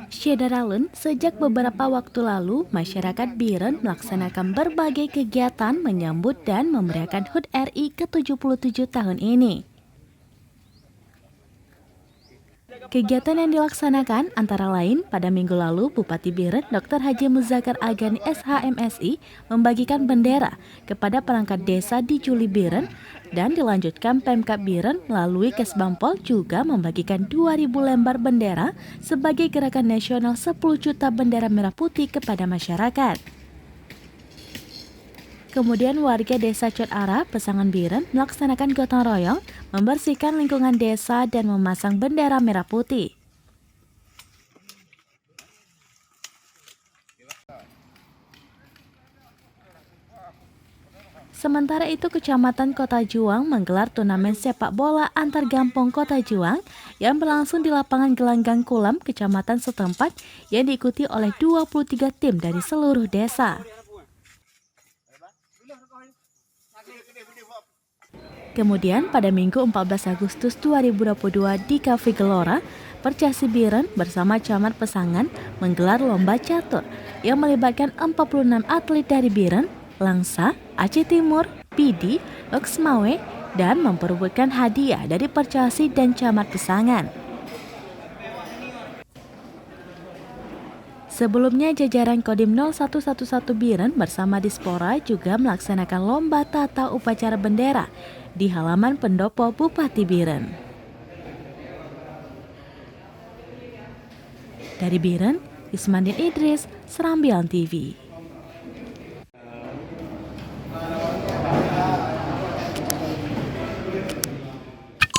Syedaralun, sejak beberapa waktu lalu, masyarakat Biren melaksanakan berbagai kegiatan menyambut dan memeriahkan HUT RI ke-77 tahun ini. Kegiatan yang dilaksanakan antara lain pada minggu lalu Bupati Biren Dr. Haji Muzakar Agani SHMSI membagikan bendera kepada perangkat desa di Juli Biren dan dilanjutkan Pemkab Biren melalui Kesbangpol juga membagikan 2.000 lembar bendera sebagai gerakan nasional 10 juta bendera merah putih kepada masyarakat. Kemudian warga desa Cot Ara, Pesangan Biren melaksanakan gotong royong, membersihkan lingkungan desa dan memasang bendera merah putih. Sementara itu, Kecamatan Kota Juang menggelar turnamen sepak bola antar kampung Kota Juang yang berlangsung di lapangan Gelanggang Kulam, Kecamatan setempat yang diikuti oleh 23 tim dari seluruh desa. Kemudian pada Minggu 14 Agustus 2022 di Cafe Gelora, Percasi Biren bersama Camat Pesangan menggelar lomba catur yang melibatkan 46 atlet dari Biren, Langsa, Aceh Timur, Pidi, Loksmawe, dan memperebutkan hadiah dari Percasi dan Camat Pesangan. Sebelumnya, jajaran Kodim 0111 Biren bersama Dispora juga melaksanakan lomba tata upacara bendera di halaman pendopo Bupati Biren. Dari Biren, Ismandin Idris, Serambilan TV.